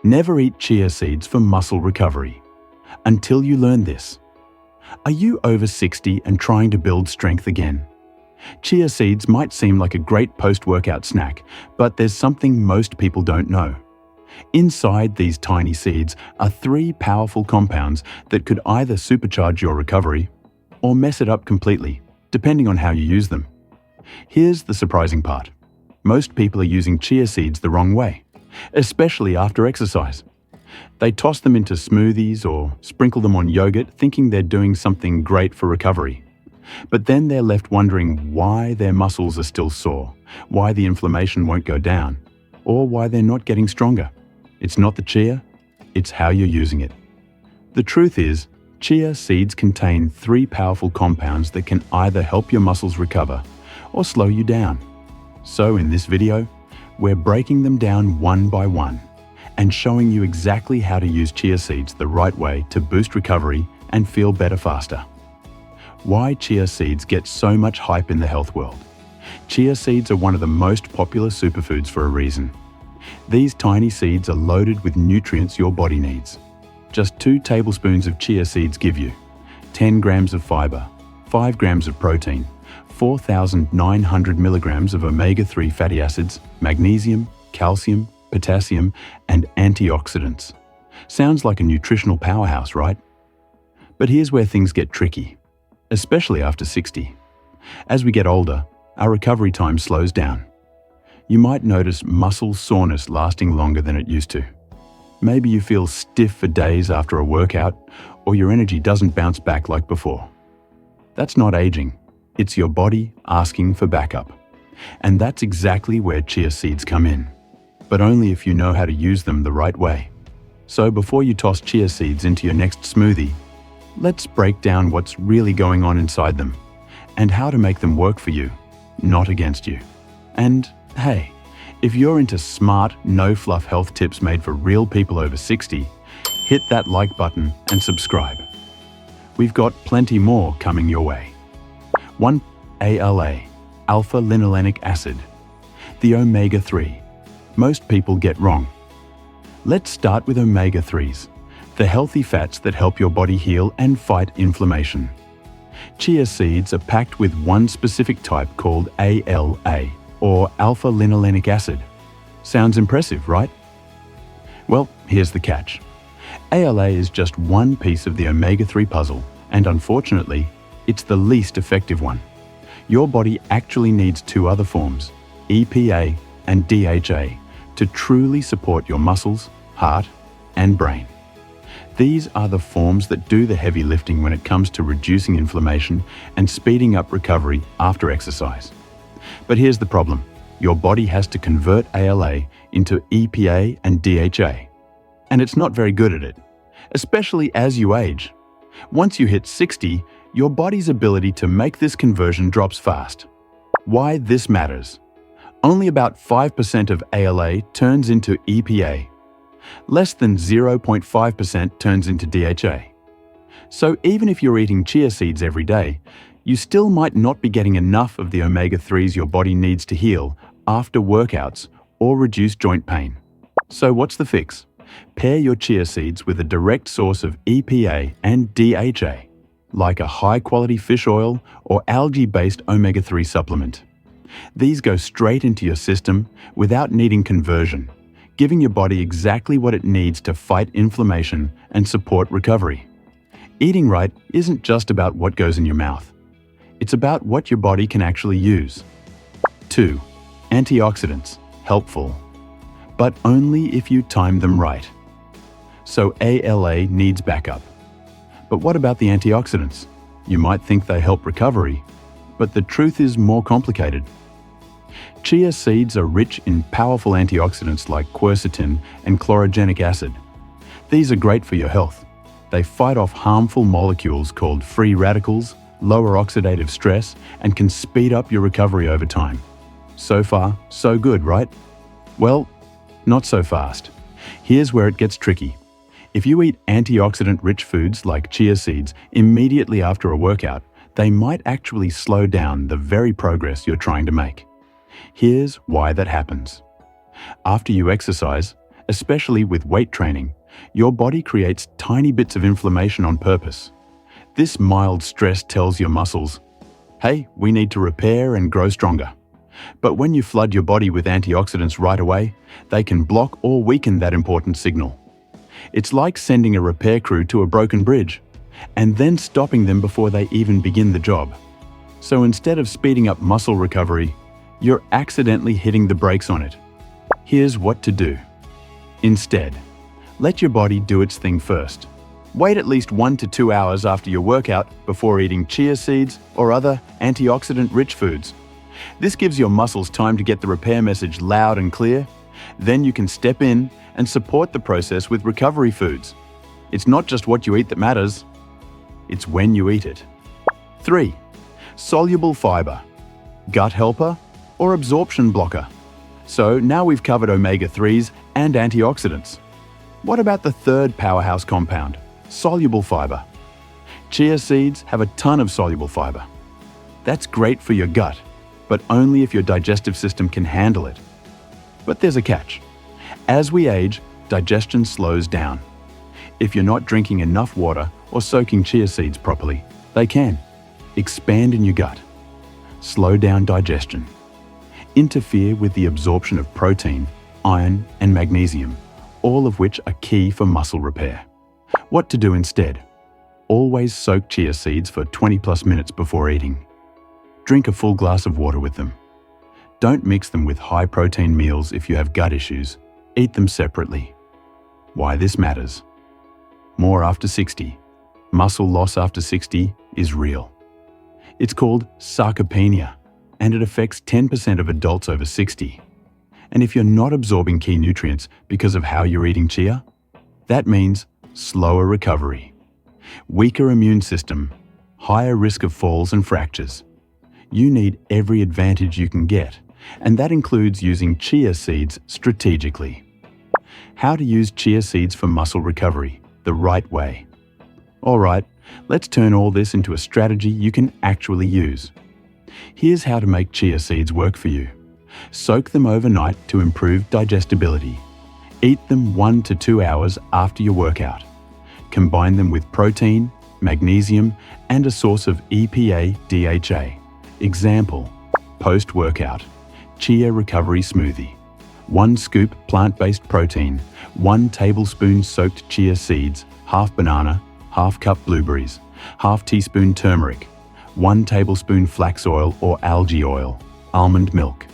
Never eat chia seeds for muscle recovery. Until you learn this. Are you over 60 and trying to build strength again? Chia seeds might seem like a great post-workout snack, but there's something most people don't know. Inside these tiny seeds are 3 powerful compounds that could either supercharge your recovery or mess it up completely, depending on how you use them. Here's the surprising part. Most people are using chia seeds the wrong way, especially after exercise. They toss them into smoothies or sprinkle them on yogurt thinking they're doing something great for recovery. But then they're left wondering why their muscles are still sore, why the inflammation won't go down, or why they're not getting stronger. It's not the chia, it's how you're using it. The truth is, chia seeds contain 3 powerful compounds that can either help your muscles recover or slow you down. So in this video, we're breaking them down one by one and showing you exactly how to use chia seeds the right way to boost recovery and feel better faster. Why chia seeds get so much hype in the health world? Chia seeds are one of the most popular superfoods for a reason. These tiny seeds are loaded with nutrients your body needs. Just 2 tablespoons of chia seeds give you 10 grams of fiber, 5 grams of protein, 4,900 milligrams of omega-3 fatty acids, magnesium, calcium, potassium, and antioxidants. Sounds like a nutritional powerhouse, right? But here's where things get tricky, especially after 60. As we get older, our recovery time slows down. You might notice muscle soreness lasting longer than it used to. Maybe you feel stiff for days after a workout, or your energy doesn't bounce back like before. That's not aging. It's your body asking for backup. And that's exactly where chia seeds come in. But only if you know how to use them the right way. So before you toss chia seeds into your next smoothie, let's break down what's really going on inside them and how to make them work for you, not against you. And hey, if you're into smart, no-fluff health tips made for real people over 60, hit that like button and subscribe. We've got plenty more coming your way. 1. ALA, alpha-linolenic acid. The omega-3. Most people get wrong. Let's start with omega-3s, the healthy fats that help your body heal and fight inflammation. Chia seeds are packed with one specific type called ALA, or alpha-linolenic acid. Sounds impressive, right? Well, here's the catch. ALA is just one piece of the omega-3 puzzle, and unfortunately, it's the least effective one. Your body actually needs 2 other forms, EPA and DHA, to truly support your muscles, heart, and brain. These are the forms that do the heavy lifting when it comes to reducing inflammation and speeding up recovery after exercise. But here's the problem. Your body has to convert ALA into EPA and DHA. And it's not very good at it, especially as you age. Once you hit 60, your body's ability to make this conversion drops fast. Why this matters? Only about 5% of ALA turns into EPA. Less than 0.5% turns into DHA. So even if you're eating chia seeds every day, you still might not be getting enough of the omega-3s your body needs to heal after workouts or reduce joint pain. So what's the fix? Pair your chia seeds with a direct source of EPA and DHA, like a high-quality fish oil or algae-based omega-3 supplement. These go straight into your system without needing conversion, giving your body exactly what it needs to fight inflammation and support recovery. Eating right isn't just about what goes in your mouth. It's about what your body can actually use. 2. Antioxidants, helpful, but only if you time them right. So ALA needs backup. But what about the antioxidants? You might think they help recovery, but the truth is more complicated. Chia seeds are rich in powerful antioxidants like quercetin and chlorogenic acid. These are great for your health. They fight off harmful molecules called free radicals, lower oxidative stress, and can speed up your recovery over time. So far, so good, right? Well, not so fast. Here's where it gets tricky. If you eat antioxidant-rich foods like chia seeds immediately after a workout, they might actually slow down the very progress you're trying to make. Here's why that happens. After you exercise, Especially with weight training, your body creates tiny bits of inflammation on purpose. This mild stress tells your muscles, hey, we need to repair and grow stronger. But when you flood your body with antioxidants right away, they can block or weaken that important signal. It's like sending a repair crew to a broken bridge, and then stopping them before they even begin the job. So instead of speeding up muscle recovery, you're accidentally hitting the brakes on it. Here's what to do. Instead, let your body do its thing first. Wait at least 1 to 2 hours after your workout before eating chia seeds or other antioxidant-rich foods. This gives your muscles time to get the repair message loud and clear. Then you can step in and support the process with recovery foods. It's not just what you eat that matters, it's when you eat it. 3. Soluble fiber. Gut helper or absorption blocker. So now we've covered omega-3s and antioxidants. What about the third powerhouse compound, soluble fiber? Chia seeds have a ton of soluble fiber. That's great for your gut, but only if your digestive system can handle it. But there's a catch. As we age, digestion slows down. If you're not drinking enough water or soaking chia seeds properly, they can expand in your gut, slow down digestion, interfere with the absorption of protein, iron, and magnesium, all of which are key for muscle repair. What to do instead? Always soak chia seeds for 20+ minutes before eating. Drink a full glass of water with them. Don't mix them with high-protein meals if you have gut issues. Eat them separately. Why this matters? More after 60. Muscle loss after 60 is real. It's called sarcopenia, and it affects 10% of adults over 60. And if you're not absorbing key nutrients because of how you're eating chia, that means slower recovery, weaker immune system, higher risk of falls and fractures. You need every advantage you can get, and that includes using chia seeds strategically. How to use chia seeds for muscle recovery the right way. All right, let's turn all this into a strategy you can actually use. Here's how to make chia seeds work for you. Soak them overnight to improve digestibility. Eat them 1 to 2 hours after your workout. Combine them with protein, magnesium, and a source of EPA DHA. Example, post-workout, chia recovery smoothie. 1 scoop plant-based protein, 1 tablespoon soaked chia seeds, half banana, half cup blueberries, half teaspoon turmeric, 1 tablespoon flax oil or algae oil, almond milk.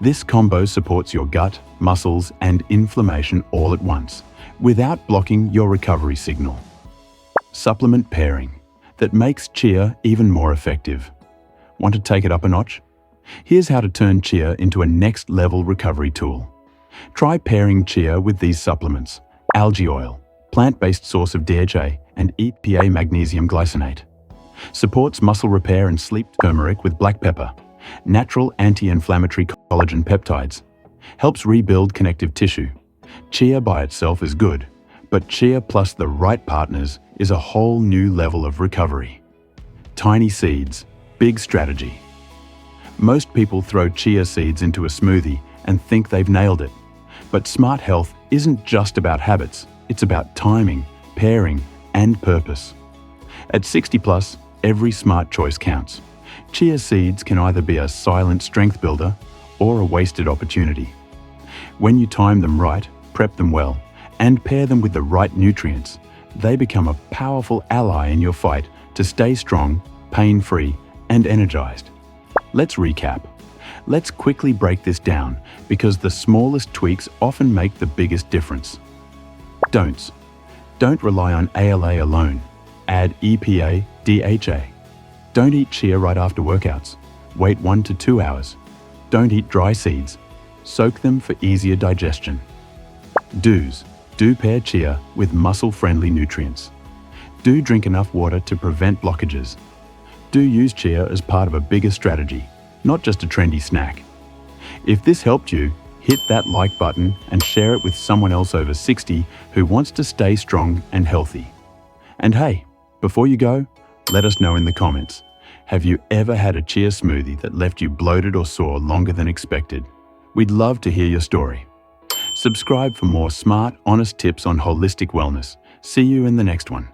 This combo supports your gut, muscles, and inflammation all at once, without blocking your recovery signal. Supplement pairing that makes chia even more effective. Want to take it up a notch? Here's how to turn chia into a next-level recovery tool. Try pairing chia with these supplements: algae oil, plant-based source of DHA, and EPA magnesium glycinate. Supports muscle repair and sleep. Turmeric with black pepper, natural anti-inflammatory collagen peptides. Helps rebuild connective tissue. Chia by itself is good, but chia plus the right partners is a whole new level of recovery. Tiny seeds, big strategy. Most people throw chia seeds into a smoothie and think they've nailed it. But smart health isn't just about habits, it's about timing, pairing, and purpose. At 60+, every smart choice counts. Chia seeds can either be a silent strength builder or a wasted opportunity. When you time them right, prep them well, and pair them with the right nutrients, they become a powerful ally in your fight to stay strong, pain-free, and energized. Let's recap. Let's quickly break this down because the smallest tweaks often make the biggest difference. Don'ts. Don't rely on ALA alone. Add EPA, DHA. Don't eat chia right after workouts. Wait 1 to 2 hours. Don't eat dry seeds. Soak them for easier digestion. Do's. Do pair chia with muscle-friendly nutrients. Do drink enough water to prevent blockages. Do use chia as part of a bigger strategy, not just a trendy snack. If this helped you, hit that like button and share it with someone else over 60 who wants to stay strong and healthy. And hey, before you go, let us know in the comments. Have you ever had a chia smoothie that left you bloated or sore longer than expected? We'd love to hear your story. Subscribe for more smart, honest tips on holistic wellness. See you in the next one.